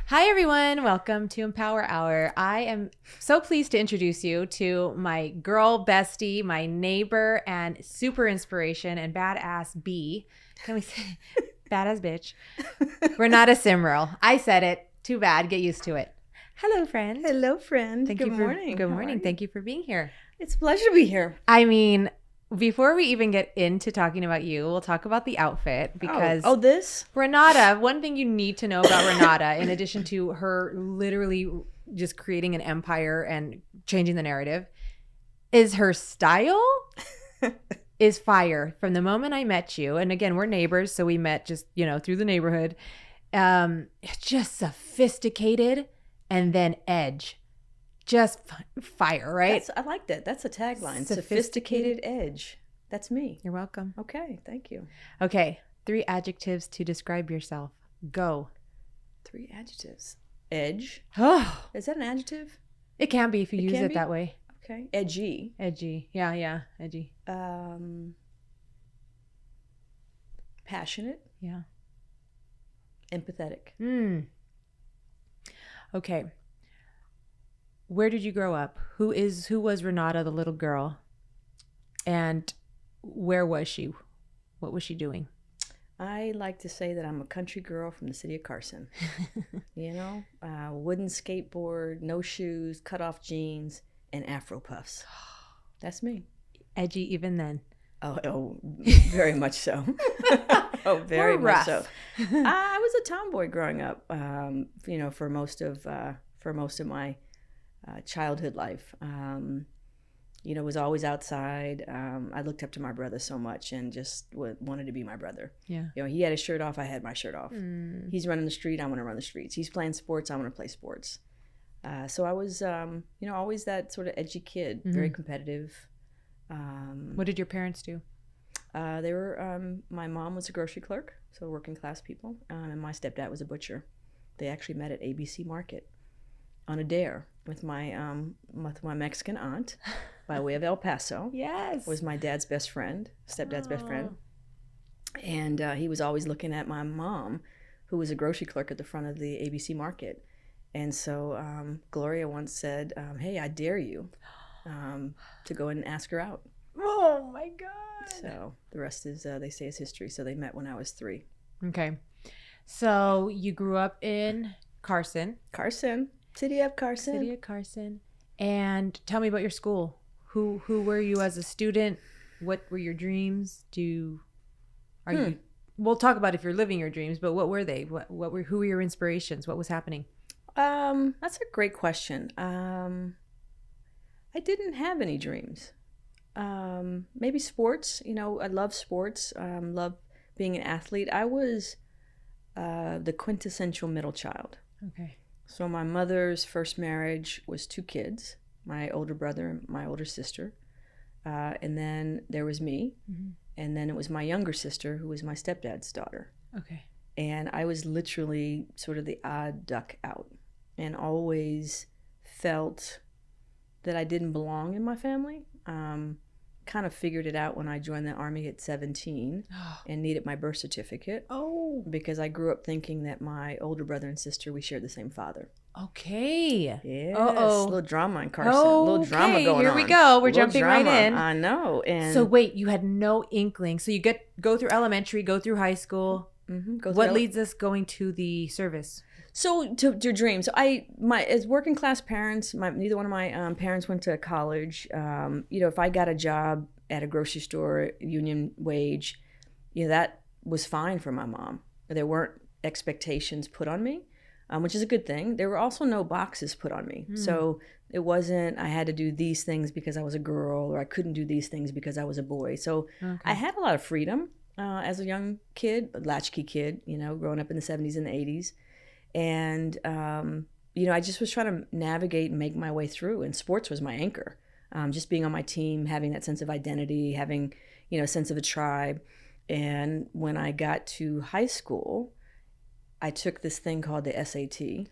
Hi, everyone. Welcome to Empower Hour. I am so pleased to introduce you to my girl bestie, my neighbor, and super inspiration and badass bee. Can we say badass bitch? Renata Simril. I said it. Too bad. Get used to it. Hello, friend. Hello, friend. Good morning. Good How morning. are you? Thank you for being here. It's a pleasure to be here. I mean, before we even get into talking about you, we'll talk about the outfit because this? Renata, one thing you need to know about Renata, in addition to her literally just creating an empire and changing the narrative, is her style is fire. From the moment I met you, and again, we're neighbors, so we met just, through the neighborhood. It's just sophisticated and then edge. Just fire, right? I like that. That's a tagline. Sophisticated. Sophisticated edge. That's me. You're welcome. Okay, thank you. Okay, 3 adjectives to describe yourself. Go. 3 adjectives. Edge. Oh, Is that an adjective? it can be if you use can it be? that way. Okay. Edgy. Edgy. Yeah, edgy. Passionate. Yeah. Empathetic. Okay. Where did you grow up? Who was Renata, the little girl? And where was she? What was she doing? I like to say that I'm a country girl from the city of Carson. Wooden skateboard, no shoes, cut off jeans, and Afro puffs. That's me. Edgy even then. Oh, very much so. Very We're much rough. so. I was a tomboy growing up. For most of my childhood life. Was always outside. I looked up to my brother so much and just wanted to be my brother. Yeah. He had his shirt off, I had my shirt off. He's running the street, I want to run the streets. He's playing sports, I want to play sports. So I was, always that sort of edgy kid, very competitive. What did your parents do? They were. My mom was a grocery clerk, so working class people, and my stepdad was a butcher. They actually met at ABC Market on a dare with my Mexican aunt by way of El Paso. Yes. Was my dad's best friend, stepdad's best friend, and he was always looking at my mom, who was a grocery clerk at the front of the ABC Market, and so Gloria once said, "Hey, I dare you." To go and ask her out. Oh my God. So the rest is, they say, is history. So they met when I was 3. Okay. So you grew up in Carson. City of Carson. City of Carson. And tell me about your school. Who were you as a student? What were your dreams? You? We'll talk about if you're living your dreams, but what were they? Who were your inspirations? What was happening? That's a great question. I didn't have any dreams. Maybe sports. I love sports. Love being an athlete. I was the quintessential middle child. Okay. So my mother's first marriage was 2 kids, my older brother and my older sister. And then there was me. Mm-hmm. And then it was my younger sister, who was my stepdad's daughter. Okay. And I was literally sort of the odd duck out, and always felt that I didn't belong in my family. Kind of figured it out when I joined the Army at 17 and needed my birth certificate. Oh. Because I grew up thinking that my older brother and sister, we shared the same father. Okay. Yes. Uh-oh. A little drama in Carson. A little drama going on. Here we go. We're jumping right in. I know. And so wait, you had no inkling. So you go through elementary, go through high school. Mm-hmm. What leads us going to the service? So to your dreams. So as working class parents, neither one of my parents went to college. If I got a job at a grocery store, union wage, that was fine for my mom. There weren't expectations put on me, which is a good thing. There were also no boxes put on me. So it wasn't I had to do these things because I was a girl, or I couldn't do these things because I was a boy. So I had a lot of freedom as a young kid, a latchkey kid, growing up in the 70s and the 80s. And, I just was trying to navigate and make my way through. And sports was my anchor. Just being on my team, having that sense of identity, having, a sense of a tribe. And when I got to high school, I took this thing called the SAT.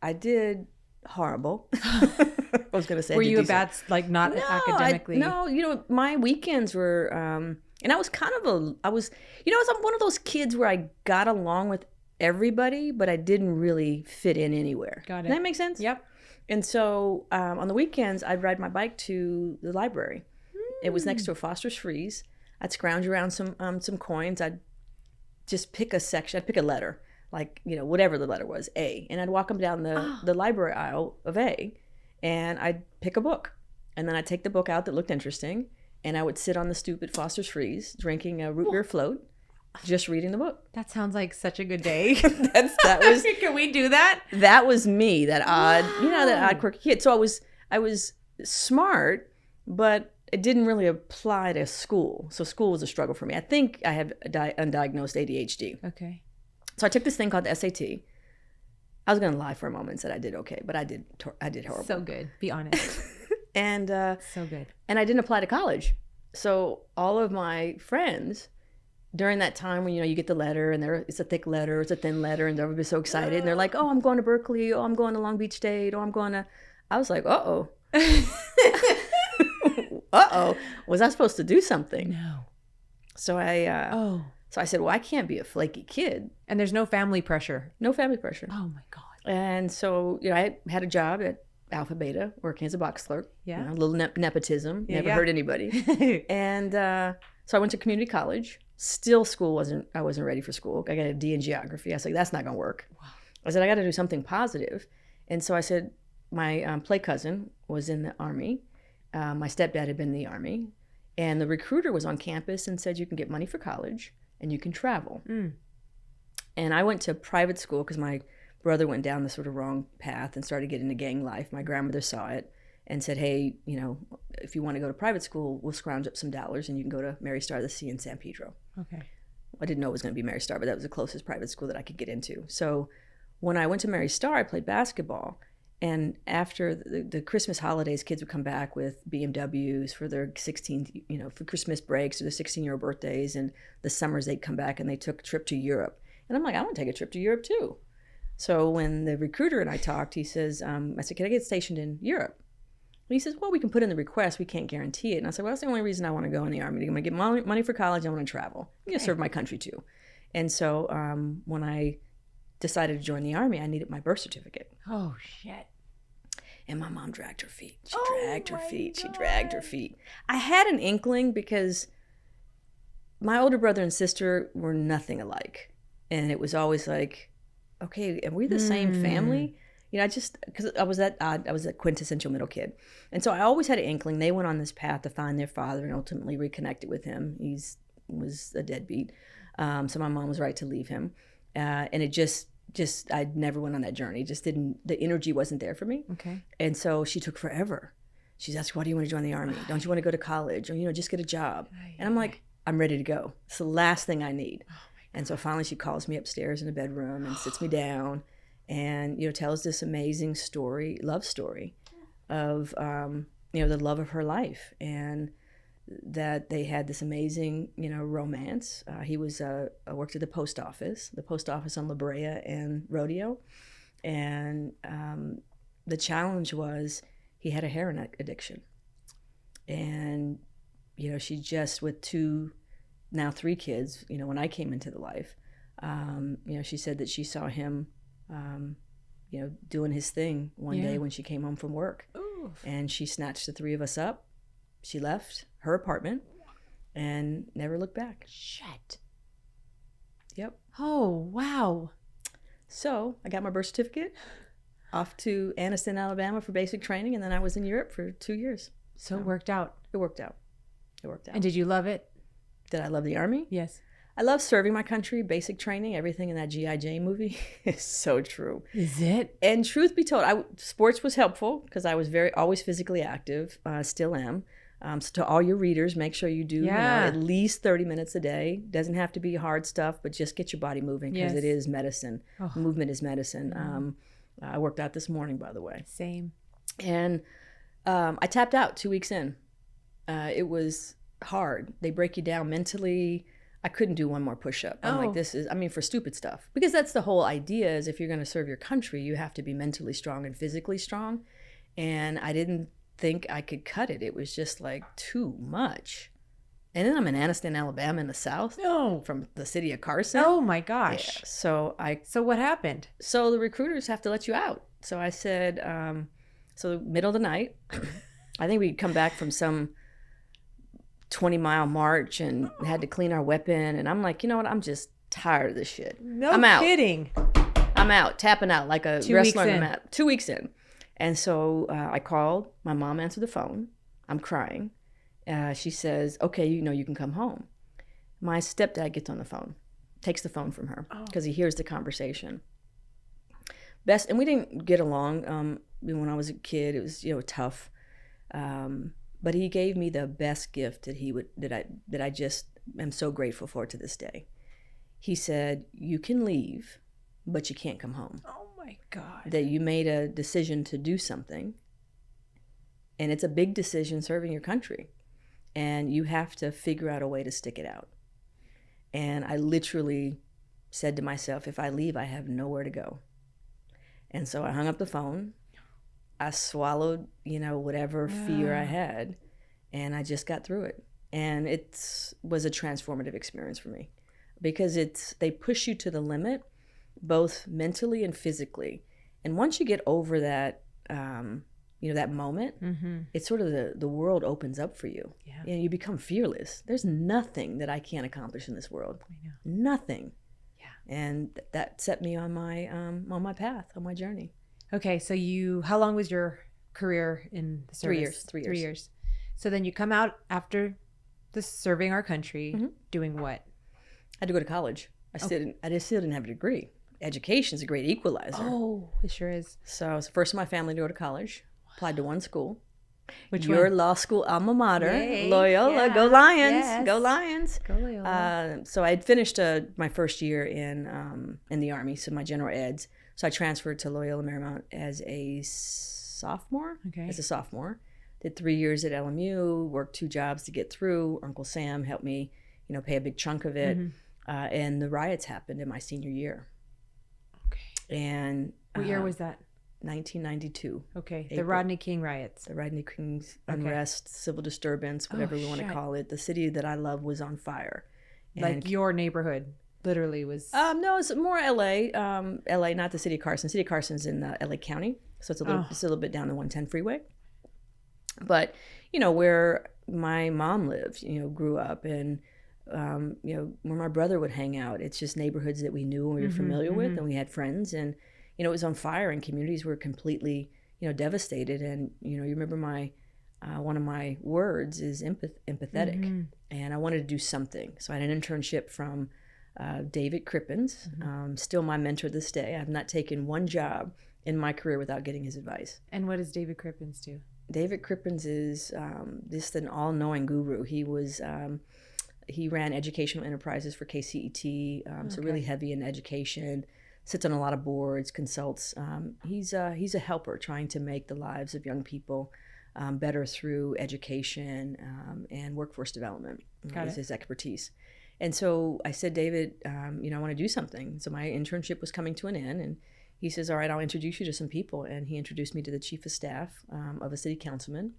I did horrible. I was going to say. Were you decent. A bad, not academically? My weekends were, and I was kind of I'm one of those kids where I got along with everybody, but I didn't really fit in anywhere. Got it. Does that make sense? Yep. And so on the weekends, I'd ride my bike to the library. It was next to a Foster's Freeze. I'd scrounge around some coins. I'd just pick a section. I'd pick a letter, like, whatever the letter was, A. And I'd walk them down the library aisle of A, and I'd pick a book. And then I'd take the book out that looked interesting, and I would sit on the stoop at Foster's Freeze, drinking a root beer float, just reading the book. That sounds like such a good day. That was. Can we do that? That was me. That odd, that odd quirky kid. So I was smart, but it didn't really apply to school. So school was a struggle for me. I think I have undiagnosed ADHD. Okay. So I took this thing called the SAT. I was going to lie for a moment and said I did okay, but I did horrible. So good. Be honest. And so good. And I didn't apply to college. So all of my friends during that time when you get the letter and it's a thick letter, it's a thin letter, and everybody's so excited and they're like, "Oh, I'm going to Berkeley. Oh, I'm going to Long Beach State. Oh, I'm going to." I was like, "Uh-oh." Uh-oh. Was I supposed to do something? No. So I said, well, I can't be a flaky kid. And there's no family pressure. No family pressure. Oh my God. And so, I had a job at Alpha Beta working as a box clerk. Yeah. A little nepotism. Never hurt anybody. And so I went to community college. Still I wasn't ready for school. I got a D in geography. I was like, that's not going to work. Wow. I said, I got to do something positive. And so I said, my play cousin was in the Army. My stepdad had been in the Army. And the recruiter was on campus and said, you can get money for college and you can travel. Mm. And I went to private school because my brother went down the sort of wrong path and started getting into gang life. My grandmother saw it and said, hey, if you want to go to private school, we'll scrounge up some dollars and you can go to Mary Star of the Sea in San Pedro. Okay. I didn't know it was going to be Mary Star, but that was the closest private school that I could get into. So when I went to Mary Star, I played basketball. And after the Christmas holidays, kids would come back with BMWs for their 16th, for Christmas breaks or their 16-year-old birthdays. And the summers they'd come back and they took a trip to Europe. And I'm like, I want to take a trip to Europe too. So when the recruiter and I talked, he says, I said, can I get stationed in Europe? And he says, well, we can put in the request. We can't guarantee it. And I said, well, that's the only reason I want to go in the Army. I'm going to get money for college. I want to travel. I'm going to serve my country too. And so when I decided to join the Army, I needed my birth certificate. Oh, shit. And my mom dragged her feet. She dragged her feet. I had an inkling because my older brother and sister were nothing alike. And it was always like, okay, are we the same family? Because I was a quintessential middle kid. And so I always had an inkling. They went on this path to find their father and ultimately reconnected with him. He was a deadbeat. So my mom was right to leave him. And it just I never went on that journey. The energy wasn't there for me. Okay. And so she took forever. She's asked, why do you want to join the Army? Don't you want to go to college? Or, just get a job. And I'm like, I'm ready to go. It's the last thing I need. And so finally she calls me upstairs in the bedroom and sits me down and, tells this amazing love story of, the love of her life. And that they had this amazing, romance. He worked at the post office on La Brea and Rodeo. And the challenge was he had a heroin addiction. And, she just, with now 3 kids, when I came into the life, she said that she saw him, doing his thing one day when she came home from work. Oof. And she snatched the 3 of us up. She left her apartment and never looked back. Shit. Yep. Oh, wow. So I got my birth certificate, off to Anniston, Alabama for basic training, and then I was in Europe for 2 years. So it worked out. It worked out. And did you love it? Did I love the Army? Yes. I love serving my country, basic training, everything in that G.I. Jane movie is so true. Is it? And truth be told, sports was helpful because I was always physically active, still am. So to all your readers, make sure you do at least 30 minutes a day. Doesn't have to be hard stuff, but just get your body moving because it is medicine. Oh. Movement is medicine. I worked out this morning, by the way. Same. And I tapped out 2 weeks in. It was hard. They break you down mentally. I couldn't do one more push-up. I'm like, for stupid stuff. Because that's the whole idea is if you're going to serve your country, you have to be mentally strong and physically strong. And I didn't think I could cut it. It was just like too much. And then I'm in Anniston, Alabama in the South. No. From the city of Carson. Oh my gosh. Yeah. So what happened? So the recruiters have to let you out. So I said, so middle of the night, I think we'd come back from some 20-mile march and had to clean our weapon. And I'm like, you know what? I'm just tired of this shit. No I'm out. kidding. I'm out, tapping out like a 2 wrestler weeks on the in. mat. 2 weeks in. And so I called. My mom answered the phone. I'm crying. She says, okay, you can come home. My stepdad gets on the phone, takes the phone from her because he hears the conversation. And we didn't get along when I was a kid. It was, tough. But he gave me the best gift that I just am so grateful for to this day. He said, you can leave, but you can't come home. Oh my God. That you made a decision to do something. And it's a big decision serving your country. And you have to figure out a way to stick it out. And I literally said to myself, if I leave, I have nowhere to go. And so I hung up the phone. I swallowed, whatever fear I had. And I just got through it. And it was a transformative experience for me. Because they push you to the limit, both mentally and physically. And once you get over that, that moment, it's sort of the world opens up for you. Yeah. You become fearless. There's nothing that I can't accomplish in this world. I know. Nothing. Yeah. And that set me on my path, on my journey. Okay, so how long was your career in the service? 3 years. 3 years. So then you come out after serving our country, doing what? I had to go to college. I still didn't have a degree. Education's a great equalizer. Oh, it sure is. So I was the first in my family to go to college. Applied to one school. Which Your one? law school alma mater, Yay. Loyola. Yeah. Go Lions! Yes. Go Lions! Go Loyola. So I had finished my first year in the Army, so my general eds. So I transferred to Loyola Marymount as a sophomore. Okay. As a sophomore, did 3 years at LMU. Worked 2 jobs to get through. Uncle Sam helped me, pay a big chunk of it. And the riots happened in my senior year. Okay. And what year was that? 1992. Okay. April. The Rodney King riots. The Rodney King's unrest, civil disturbance, whatever we want to call it. The city that I love was on fire. Like your neighborhood literally was. No, it's more LA. LA, not the city of Carson. City of Carson's in LA County, so it's a little bit down the 110 freeway. But where my mom lived, grew up, and where my brother would hang out. It's just neighborhoods that we knew and we were familiar with, and we had friends, and it was on fire, and communities were completely devastated. And you remember my one of my words is empathetic, and I wanted to do something. So I had an internship from David Crippens, still my mentor this day. I've not taken one job in my career without getting his advice. And what does David Crippens do? David Crippens is just an all-knowing guru. He ran educational enterprises for KCET, so really heavy in education, sits on a lot of boards, consults. He's a helper trying to make the lives of young people better through education and workforce development. Is his expertise. And so I said, David, I want to do something. So my internship was coming to an end, and he says, all right, I'll introduce you to some people. And he introduced me to the chief of staff of a city councilman.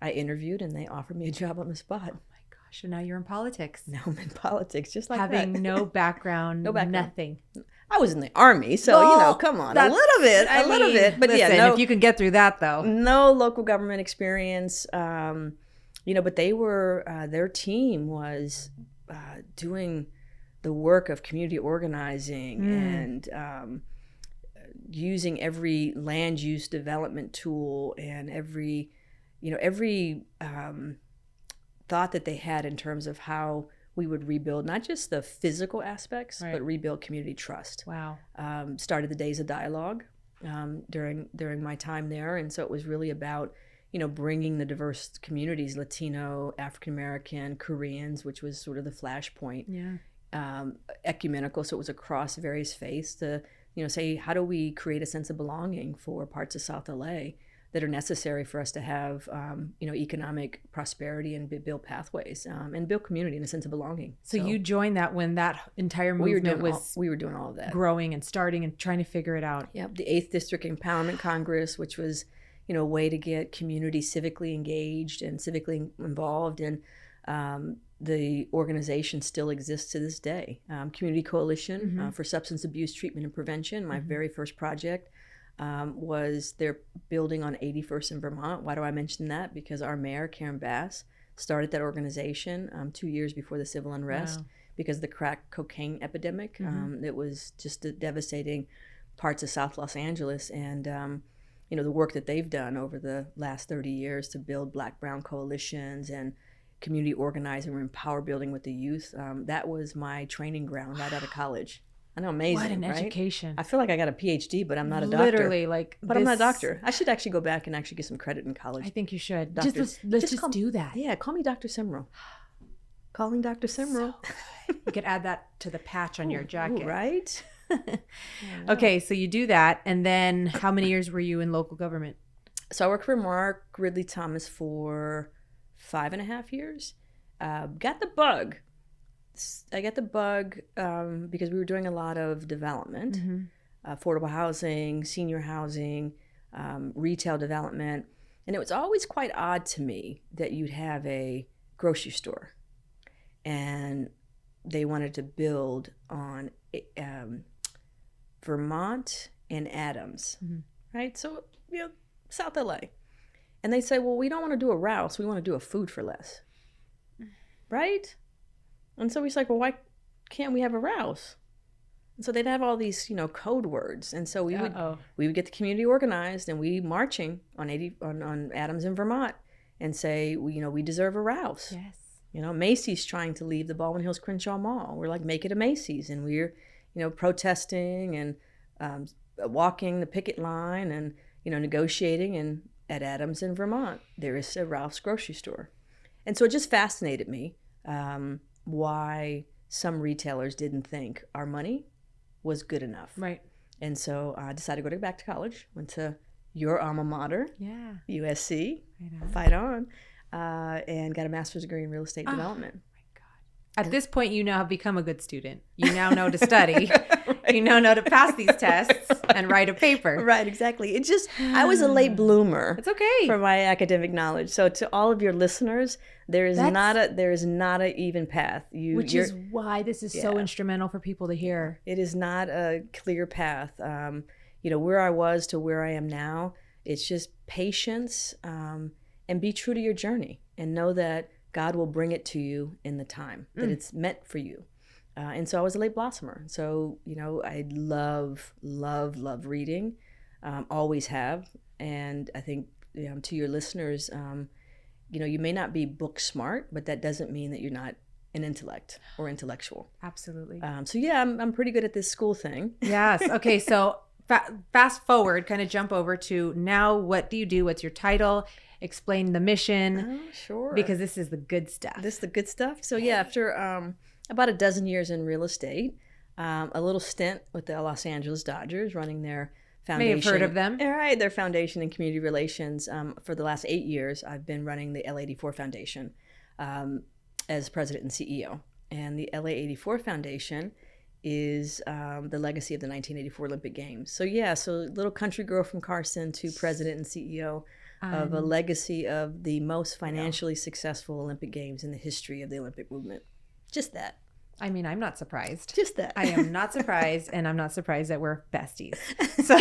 I interviewed, and they offered me a job on the spot. Oh my gosh, and now you're in politics. Now I'm in politics, just like Having that. no background, nothing. I was in the Army, so, come on, a little bit. But listen, if you can get through that, though. No local government experience, but they were, their team was doing the work of community organizing and using every land use development tool and every thought that they had in terms of how we would rebuild not just the physical aspects, but rebuild community trust. Wow. Started the Days of Dialogue during my time there, and so it was really about bringing the diverse communities, Latino, African American, Koreans, which was sort of the flashpoint. Yeah. Ecumenical, so it was across various faiths to say, how do we create a sense of belonging for parts of South LA that are necessary for us to have, economic prosperity and build pathways and build community and a sense of belonging. So you joined that when that entire movement we were doing all of that, growing and starting and trying to figure it out. Yep, the 8th District Empowerment Congress, which was, a way to get community civically engaged and civically involved. And the organization still exists to this day. Community Coalition for Substance Abuse Treatment and Prevention. My very first project was their building on 81st in Vermont. Why do I mention that? Because our mayor, Karen Bass, started that organization 2 years before the civil unrest because of the crack cocaine epidemic. It was just devastating parts of South Los Angeles. And, you know, the work that they've done over the last 30 years to build Black-Brown coalitions and community organizing and power building with the youth, that was my training ground right out of college. I know, amazing, What an right? education. I feel like I got a PhD, but I'm not a doctor. Literally, like, But I'm not a doctor. I should actually go back and actually get some credit in college. I think you should. Doctors. Let's just do that. Yeah, call me Dr. Simril. Calling Dr. Simril. You could add that to the patch on your jacket. Ooh, right? Okay, so you do that, and then how many years were you in local government? So I worked for Mark Ridley Thomas for 5.5 years. Got the bug. I got the bug because we were doing a lot of development, affordable housing, senior housing, retail development. And it was always quite odd to me that you'd have a grocery store and they wanted to build on Vermont and Adams, right? So, you know, South LA. And they say, well, we don't want to do a Rouse. We want to do a Food for Less, right? And so he's like, well, why can't we have a Rouse? And so they'd have all these, you know, code words. And so we would get the community organized and we marching on Adams in Vermont and say, you know, we deserve a Rouse. Yes. You know, Macy's trying to leave the Baldwin Hills Crenshaw Mall. We're like, make it a Macy's. And we're, you know, protesting and walking the picket line and, you know, negotiating. And at Adams in Vermont, there is a Ralph's grocery store. And so it just fascinated me why some retailers didn't think our money was good enough. Right. And so I decided to go back to college, went to your alma mater, USC, fight on, and got a master's degree in real estate development. At this point, you now have become a good student. You now know to study. Right. You now know to pass these tests and write a paper. Right, exactly. It just, I was a late bloomer. It's okay. For my academic knowledge. So to all of your listeners, there is not a even path. Which is why this is so instrumental for people to hear. It is not a clear path. You know, where I was to where I am now, it's just patience and be true to your journey and know that God will bring it to you in the time that it's meant for you. And so I was a late blossomer. So, you know, I love reading, always have. And I think to your listeners, you know, you may not be book smart, but that doesn't mean that you're not an intellect or intellectual. Absolutely. So yeah, I'm pretty good at this school thing. Yes. Okay. So fast forward, kind of jump over to now, what do you do? What's your title? Explain the mission. Oh, sure. Because this is the good stuff. This is the good stuff. So yeah, after about a dozen years in real estate, a little stint with the Los Angeles Dodgers running their foundation. May have heard of them. All right, their foundation in community relations. For the last 8 years, I've been running the LA84 Foundation as president and CEO. And the LA84 Foundation is the legacy of the 1984 Olympic Games. So yeah, so little country girl from Carson to president and CEO of a legacy of the most financially successful Olympic Games in the history of the Olympic movement. Just that. I mean, I'm not surprised. Just that. I am not surprised, and I'm not surprised that we're besties. So,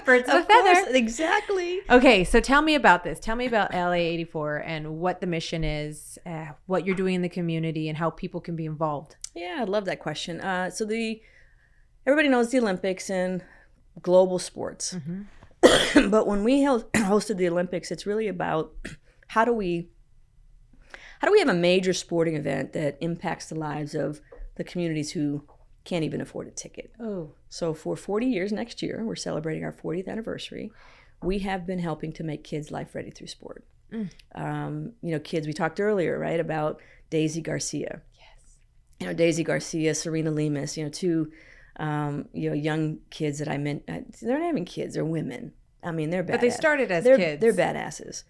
birds of a feather. Course, exactly. Okay, so tell me about this. Tell me about LA84 and what the mission is, what you're doing in the community, and how people can be involved. Yeah, I love that question. So everybody knows the Olympics and global sports. Mm-hmm. But when we hosted the Olympics, it's really about how do we have a major sporting event that impacts the lives of the communities who can't even afford a ticket. Oh. So for 40 years next year, we're celebrating our 40th anniversary. We have been helping to make kids life ready through sport. You know, kids, we talked earlier, right, about Daisy Garcia. Yes. You know, Daisy Garcia, Serena Lemus, you know, two young kids that I meant, they're not even kids, they're women. I mean, they're badass. But they started as kids. They're badasses.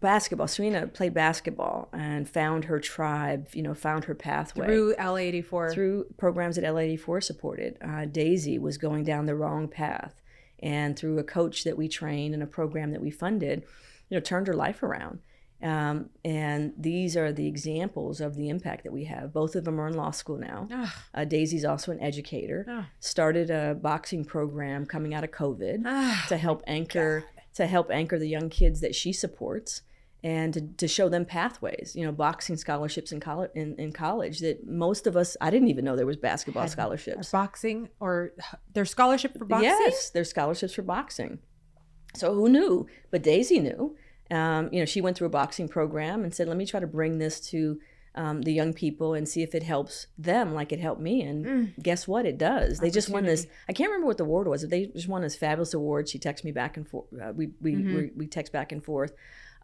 Basketball. Serena played basketball and found her tribe, you know, found her pathway. Through LA84. Through programs that LA84 supported. Daisy was going down the wrong path. And through a coach that we trained and a program that we funded, you know, turned her life around. And these are the examples of the impact that we have. Both of them are in law school now. Daisy's also an educator. Started a boxing program coming out of COVID to help anchor the young kids that she supports, and to show them pathways. Boxing scholarships in college that most of us, I didn't even know there was basketball scholarships. Boxing, or there's scholarship for boxing? Yes, there's scholarships for boxing. So who knew? But Daisy knew. She went through a boxing program and said, let me try to bring this to the young people and see if it helps them like it helped me. And guess what? It does. They just won this. I can't remember what the award was. They just won this fabulous award. She texts me back and forth. We text back and forth.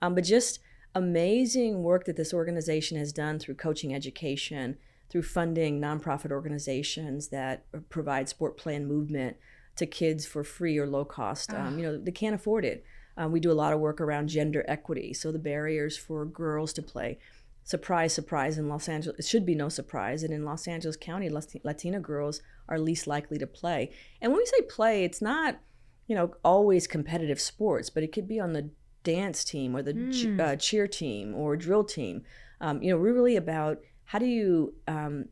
But just amazing work that this organization has done through coaching education, through funding nonprofit organizations that provide sport, play, and movement to kids for free or low cost. They can't afford it. We do a lot of work around gender equity, so the barriers for girls to play. Surprise, surprise, in Los Angeles, it should be no surprise, and in Los Angeles County, Latina girls are least likely to play. And when we say play, it's not, always competitive sports, but it could be on the dance team or the cheer team or drill team. We're really about how do you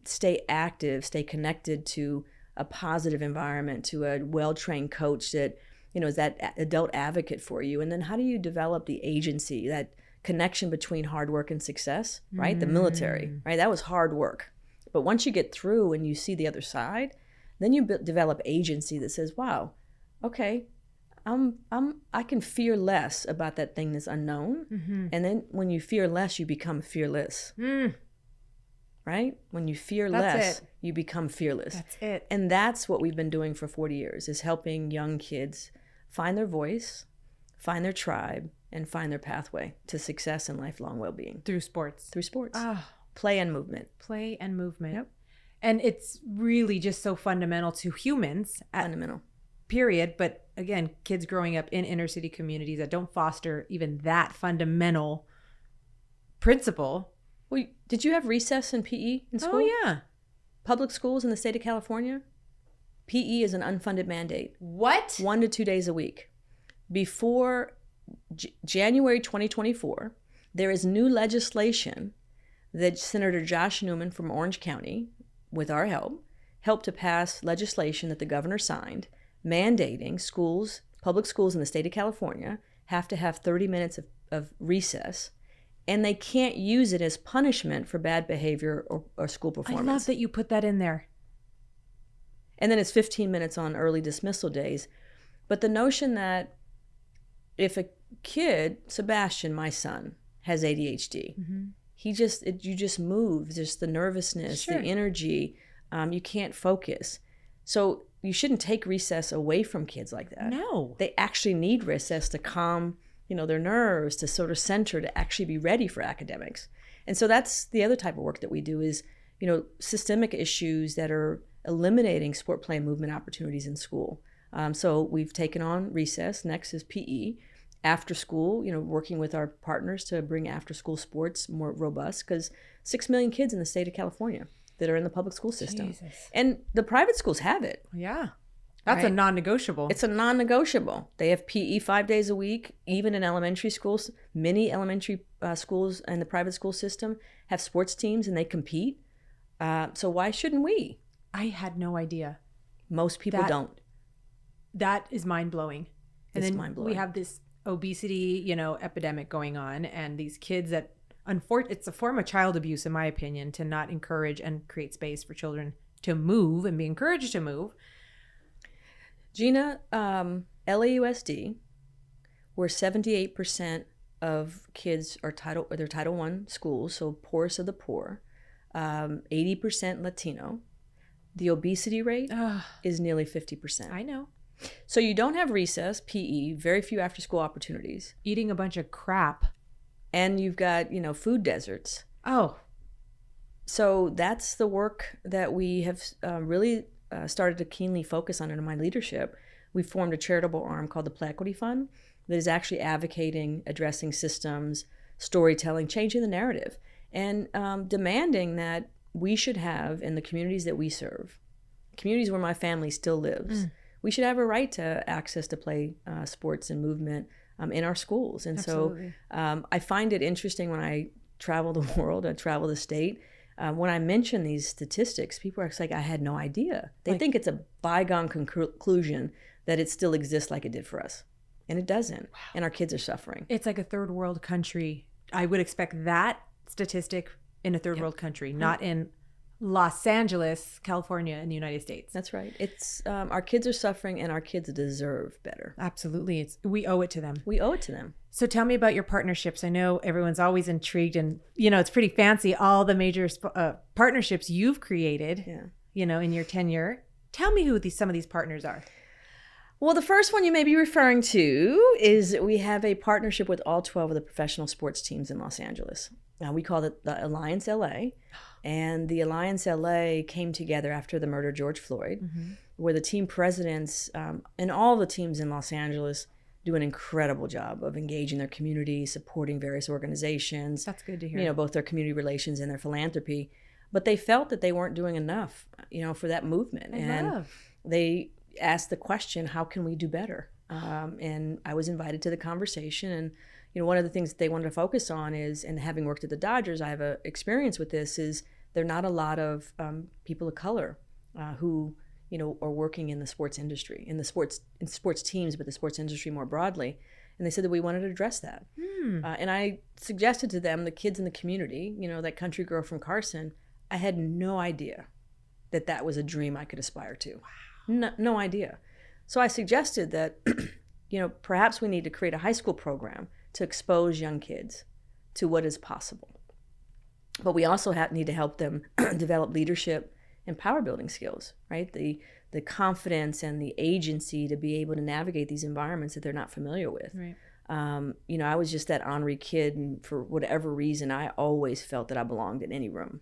stay active, stay connected to a positive environment, to a well-trained coach that is that adult advocate for you. And then how do you develop the agency, that connection between hard work and success, right? The military, right? That was hard work. But once you get through and you see the other side, then you develop agency that says, wow, okay, I can fear less about that thing that's unknown. And then when you fear less, you become fearless. Right? When you fear less, you become fearless. That's it. And that's what we've been doing for 40 years, is helping young kids find their voice, find their tribe, and find their pathway to success and lifelong well-being. Through sports. Play and movement. Play and movement. Yep. And it's really just so fundamental to humans. Fundamental. Period. But again, kids growing up in inner city communities that don't foster even that fundamental principle. Well, did you have recess in PE in school? Oh, yeah. Public schools in the state of California, PE is an unfunded mandate. What? 1 to 2 days a week. Before January 2024, there is new legislation that Senator Josh Newman from Orange County, with our helped to pass legislation that the governor signed, mandating schools, public schools in the state of California, have to have 30 minutes of recess. And they can't use it as punishment for bad behavior or school performance. I love that you put that in there. And then it's 15 minutes on early dismissal days. But the notion that if a kid, Sebastian, my son, has ADHD, you just move, just the nervousness, the energy, you can't focus. So you shouldn't take recess away from kids like that. No. They actually need recess to calm their nerves, to sort of center, to actually be ready for academics. And so that's the other type of work that we do is, systemic issues that are eliminating sport, play, and movement opportunities in school. So we've taken on recess. Next is PE. After school, working with our partners to bring after school sports more robust, because 6 million kids in the state of California that are in the public school system. Jesus. And the private schools have it. Yeah. That's a non-negotiable. It's a non-negotiable. They have PE 5 days a week, even in elementary schools. Many elementary schools and the private school system have sports teams and they compete. So why shouldn't we? I had no idea. Most people don't. That is mind-blowing. And it's then mind-blowing. We have this obesity, epidemic going on, and these kids that, it's a form of child abuse, in my opinion, to not encourage and create space for children to move and be encouraged to move. Gina, LAUSD, where 78% of kids are Title I schools, so poorest of the poor, 80% Latino. The obesity rate is nearly 50%. I know. So you don't have recess, PE, very few after-school opportunities. Eating a bunch of crap. And you've got, food deserts. Oh. So that's the work that we have really started to keenly focus on under my leadership. We formed a charitable arm called the Play Equity Fund that is actually advocating, addressing systems, storytelling, changing the narrative, and demanding that we should have, in the communities that we serve, communities where my family still lives, we should have a right to access to play sports and movement in our schools. And Absolutely. so I find it interesting when I travel the world, I travel the state. When I mention these statistics, people are like, I had no idea. They think it's a bygone conclusion that it still exists like it did for us. And it doesn't. Wow. And our kids are suffering. It's like a third world country. I would expect that statistic in a third world country, not in Los Angeles, California, in the United States. That's right. It's our kids are suffering, and our kids deserve better. Absolutely. We owe it to them. We owe it to them. So tell me about your partnerships. I know everyone's always intrigued, and it's pretty fancy, all the major partnerships you've created, in your tenure. Tell me who some of these partners are. Well, the first one you may be referring to is we have a partnership with all 12 of the professional sports teams in Los Angeles. We call it the Alliance LA. And the Alliance LA came together after the murder of George Floyd, where the team presidents and all the teams in Los Angeles do an incredible job of engaging their community, supporting various organizations. That's good to hear. Both their community relations and their philanthropy. But they felt that they weren't doing enough, for that movement. They asked the question, how can we do better? And I was invited to the conversation, and one of the things that they wanted to focus on is, and having worked at the Dodgers, I have a experience with this, is there are not a lot of people of color who, are working in the sports industry, in sports teams, but the sports industry more broadly. And they said that we wanted to address that. And I suggested to them, the kids in the community, that country girl from Carson, I had no idea that was a dream I could aspire to. Wow. No idea. So I suggested that, perhaps we need to create a high school program to expose young kids to what is possible. But we also need to help them develop leadership and power building skills, right? The confidence and the agency to be able to navigate these environments that they're not familiar with. Right. I was just that ornery kid, and for whatever reason, I always felt that I belonged in any room.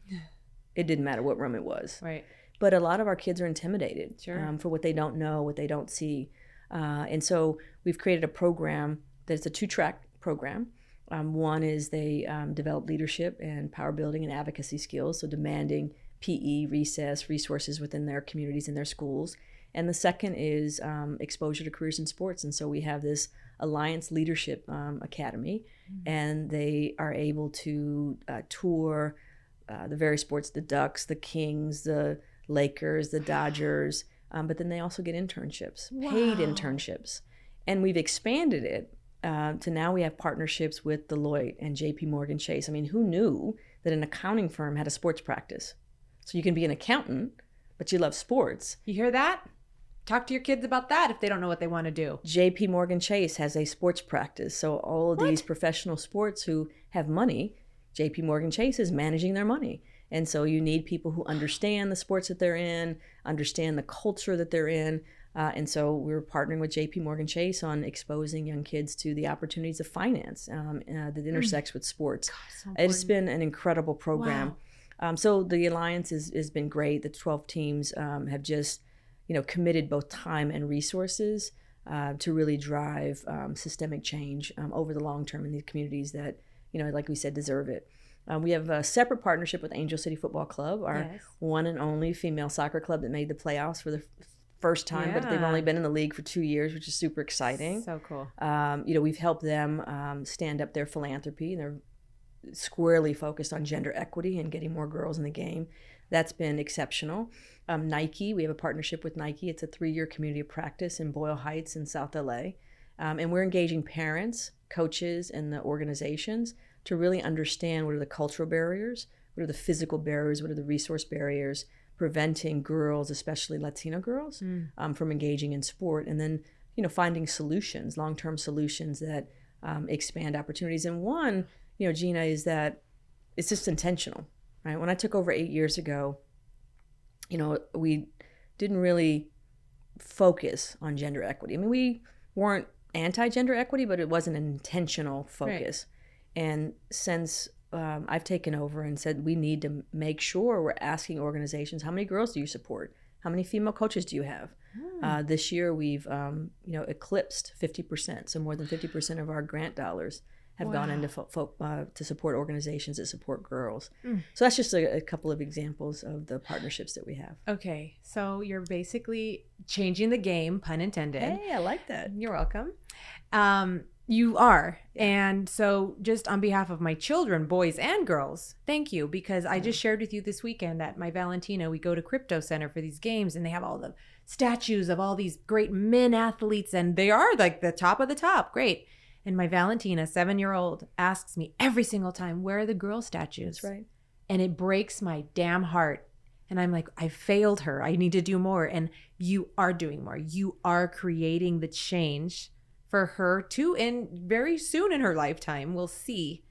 It didn't matter what room it was. Right. But a lot of our kids are intimidated for what they don't know, what they don't see. And so we've created a program that's a 2-track program. One is they develop leadership and power building and advocacy skills, so demanding PE, recess, resources within their communities and their schools. And the second is exposure to careers in sports. And so we have this Alliance Leadership Academy, and they are able to tour the various sports, the Ducks, the Kings, the Lakers, the Dodgers, but then they also get internships, paid internships. And we've expanded it to now we have partnerships with Deloitte and JP Chase. I mean, who knew that an accounting firm had a sports practice? So you can be an accountant, but you love sports. You hear that? Talk to your kids about that if they don't know what they want to do. JP Chase has a sports practice. So all of these professional sports who have money, JP Chase is managing their money. And so you need people who understand the sports that they're in, understand the culture that they're in. And so we're partnering with JP Chase on exposing young kids to the opportunities of finance that intersects with sports. God, so it's been an incredible program. Wow. So the Alliance has been great. The 12 teams have just, committed both time and resources to really drive systemic change over the long term in these communities that, like we said, deserve it. We have a separate partnership with Angel City Football Club, our one and only female soccer club that made the playoffs for the first time, but they've only been in the league for 2 years, which is super exciting. So cool. We've helped them stand up their philanthropy, and they're squarely focused on gender equity and getting more girls in the game. That's been exceptional. Nike, we have a partnership with Nike. It's a 3-year community of practice in Boyle Heights in South LA. And we're engaging parents, coaches, and the organizations to really understand what are the cultural barriers, what are the physical barriers, what are the resource barriers, preventing girls, especially Latino girls, from engaging in sport. And then, finding solutions, long-term solutions that expand opportunities. And one, Gina, is that it's just intentional, right? When I took over 8 years ago, we didn't really focus on gender equity. I mean, we weren't anti-gender equity, but it wasn't an intentional focus. Right. And since I've taken over and said we need to make sure we're asking organizations, how many girls do you support? How many female coaches do you have? This year we've eclipsed 50%. So more than 50% of our grant dollars have gone into to support organizations that support girls. So that's just a couple of examples of the partnerships that we have. Okay, so you're basically changing the game, pun intended. Hey, I like that. You're welcome. You are. Yeah. And so just on behalf of my children, boys and girls, thank you. Because I just shared with you this weekend at my Valentina, we go to Crypto Center for these games, and they have all the statues of all these great men athletes, and they are like the top of the top. Great. And my Valentina, 7-year-old, asks me every single time, where are the girl statues? That's right. And it breaks my damn heart. And I'm like, I failed her. I need to do more. And you are doing more. You are creating the change for her too, and very soon in her lifetime we'll see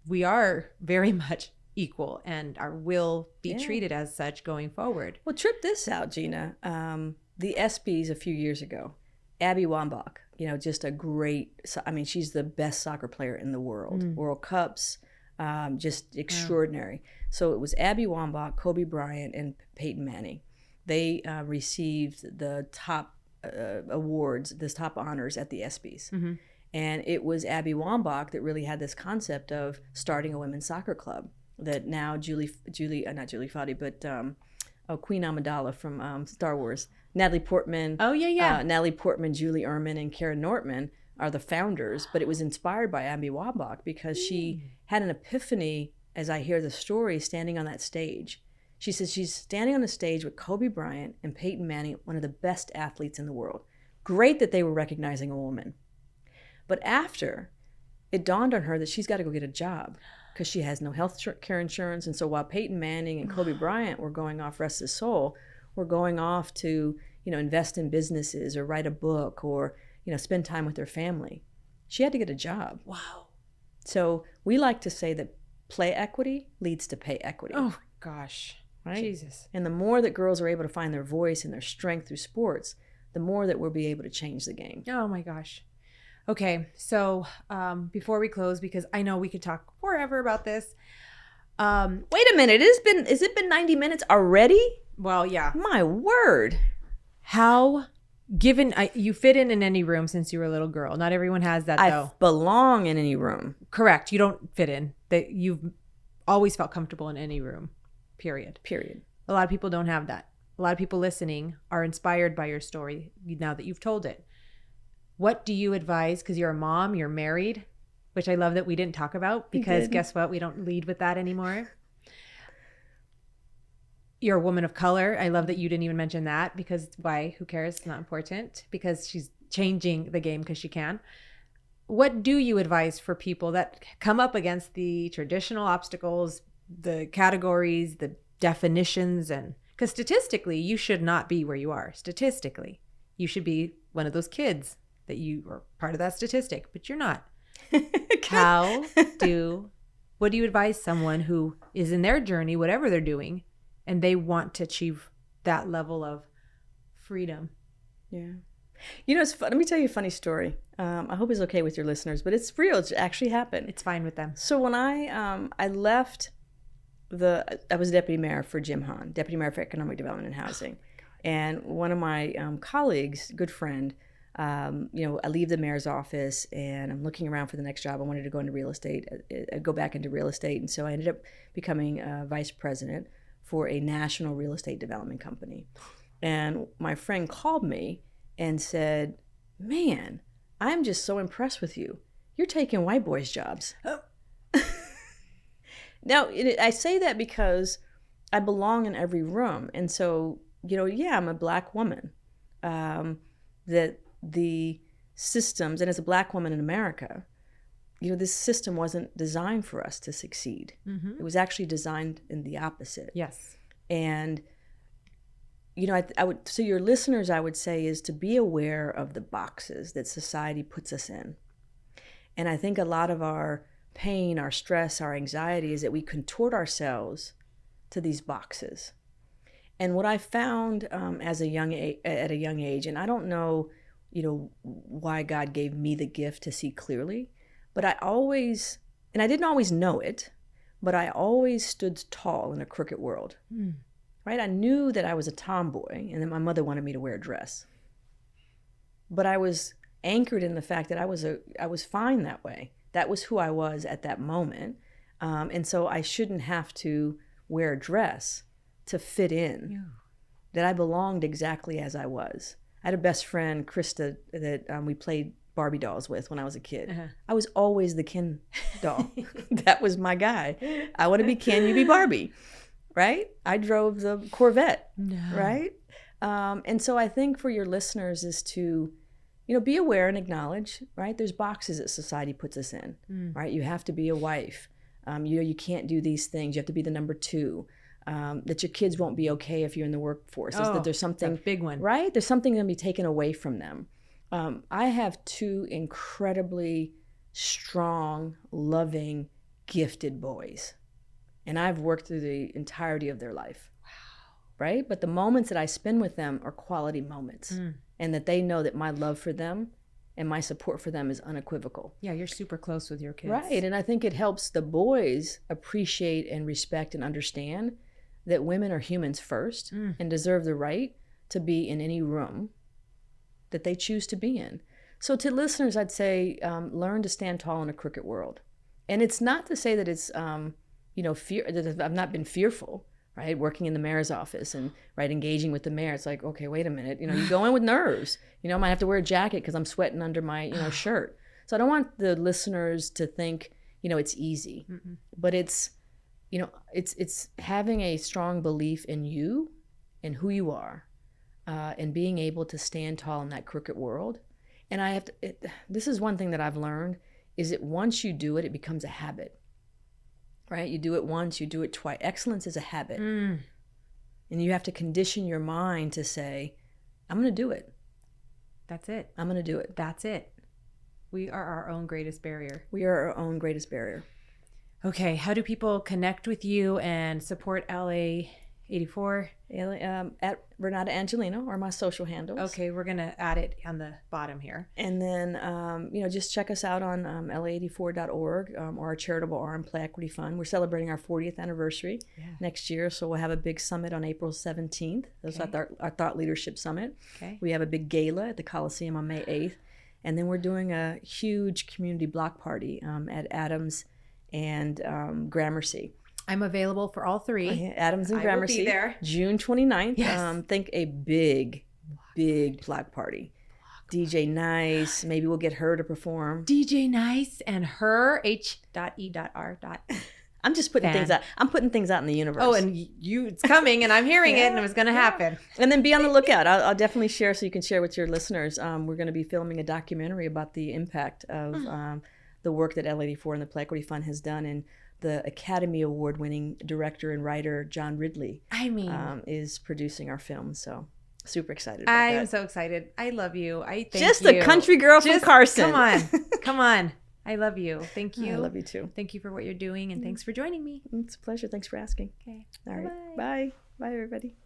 we are very much equal and will be treated as such going forward. Well, trip this out, Gina. The ESPYs a few years ago, Abby Wambach, just a great, I mean, she's the best soccer player in the world. World Cups, just extraordinary. So it was Abby Wambach, Kobe Bryant, and Peyton Manning. They received the top awards, this top honors at the ESPYs. Mm-hmm. And it was Abby Wambach that really had this concept of starting a women's soccer club that now not Julie Fadi, but Queen Amidala from Star Wars, Natalie Portman. Oh, yeah. Natalie Portman, Julie Ehrman, and Karen Nortman are the founders, but it was inspired by Abby Wambach because she had an epiphany as I hear the story standing on that stage. She says she's standing on a stage with Kobe Bryant and Peyton Manning, one of the best athletes in the world. Great that they were recognizing a woman. But after, it dawned on her that she's got to go get a job because she has no health care insurance. And so while Peyton Manning and Kobe Bryant were going off, rest his soul, were going off to, invest in businesses or write a book or, spend time with their family, she had to get a job. Wow. So we like to say that play equity leads to pay equity. Oh, gosh. Right? Jesus. And the more that girls are able to find their voice and their strength through sports, the more that we'll be able to change the game. Oh my gosh. Okay, so before we close, because I know we could talk forever about this. Wait a minute, has it been 90 minutes already? Well, yeah. My word. How, you fit in any room since you were a little girl. Not everyone has that, though. I belong in any room. Correct. You don't fit in. You've always felt comfortable in any room. Period. A lot of people don't have that. A lot of people listening are inspired by your story now that you've told it. What do you advise? Because you're a mom, you're married, which I love that we didn't talk about because guess what? We don't lead with that anymore. You're a woman of color. I love that you didn't even mention that because why? Who cares? It's not important because she's changing the game because she can. What do you advise for people that come up against the traditional obstacles, the categories, the definitions, and because statistically you should not be where you are. Statistically, you should be one of those kids that you are part of that statistic, but you're not. What do you advise someone who is in their journey, whatever they're doing, and they want to achieve that level of freedom? Yeah. It's fun. Let me tell you a funny story. I hope it's okay with your listeners, but it's real. It's actually happened. It's fine with them. So when I left I was deputy mayor for Jim Hahn, deputy mayor for economic development and housing. And one of my colleagues, good friend, I leave the mayor's office and I'm looking around for the next job. I wanted to go into real estate, go back into real estate. And so I ended up becoming vice president for a national real estate development company. And my friend called me and said, man, I'm just so impressed with you. You're taking white boys' jobs. Now, I say that because I belong in every room. And so, I'm a Black woman. That the systems, and as a Black woman in America, this system wasn't designed for us to succeed. Mm-hmm. It was actually designed in the opposite. Yes. And, so your listeners, I would say, is to be aware of the boxes that society puts us in. And I think a lot of our pain, our stress, our anxiety is that we contort ourselves to these boxes. And what I found at a young age, and I don't know, why God gave me the gift to see clearly, but I didn't always know it, but I always stood tall in a crooked world. Mm. Right? I knew that I was a tomboy and that my mother wanted me to wear a dress. But I was anchored in the fact that I was fine that way. That was who I was at that moment. And so I shouldn't have to wear a dress to fit in. Yeah. That I belonged exactly as I was. I had a best friend, Krista, that we played Barbie dolls with when I was a kid. Uh-huh. I was always the Ken doll. That was my guy. I want to be Ken, you be Barbie, right? I drove the Corvette, right? And so I think for your listeners is to, be aware and acknowledge, right? There's boxes that society puts us in, right? You have to be a wife. You can't do these things. You have to be the number 2. That your kids won't be okay if you're in the workforce. That there's something, a big one, right? There's something going to be taken away from them. I have 2 incredibly strong, loving, gifted boys, and I've worked through the entirety of their life. Right? But the moments that I spend with them are quality moments, and that they know that my love for them and my support for them is unequivocal. Yeah, you're super close with your kids. Right, and I think it helps the boys appreciate and respect and understand that women are humans first and deserve the right to be in any room that they choose to be in. So to listeners, I'd say learn to stand tall in a crooked world. And it's not to say that it's, fear, that I've not been fearful, right? Working in the mayor's office and, right, engaging with the mayor. It's like, okay, wait a minute. You go in with nerves. I might have to wear a jacket because I'm sweating under my, shirt. So I don't want the listeners to think, it's easy. But it's, it's having a strong belief in you and who you are, and being able to stand tall in that crooked world. And this is one thing that I've learned, is that once you do it, it becomes a habit. Right? You do it once, you do it twice. Excellence is a habit. And you have to condition your mind to say, I'm going to do it. That's it. I'm going to do it. That's it. We are our own greatest barrier. We are our own greatest barrier. Okay. How do people connect with you and support LA84? At Renata Angelino are my social handles. Okay, we're going to add it on the bottom here. And then, just check us out on LA84.org or our charitable arm, Play Equity Fund. We're celebrating our 40th anniversary next year, so we'll have a big summit on April 17th. That's our Thought Leadership Summit. Okay. We have a big gala at the Coliseum on May 8th. And then we're doing a huge community block party at Adams and Gramercy. I'm available for all 3. Adams and Gramercy. I will be there. June 29th. Yes. Think a big block party. DJ Nice. Maybe we'll get her to perform. DJ Nice and her H.E.R. I'm just putting things out. I'm putting things out in the universe. Oh, and it's coming, and I'm hearing it, and it was going to happen. And then be on the lookout. I'll definitely share so you can share with your listeners. We're going to be filming a documentary about the impact of the work that LA84 and the Play Equity Fund has done, and the Academy Award-winning director and writer John Ridley is producing our film. So super excited about that. I'm so excited. I love you. I thank Just you. a country girl from Carson. Come on. I love you. Thank you. I love you too. Thank you for what you're doing, and thanks for joining me. It's a pleasure. Thanks for asking. Okay. All right. Bye. Bye, everybody.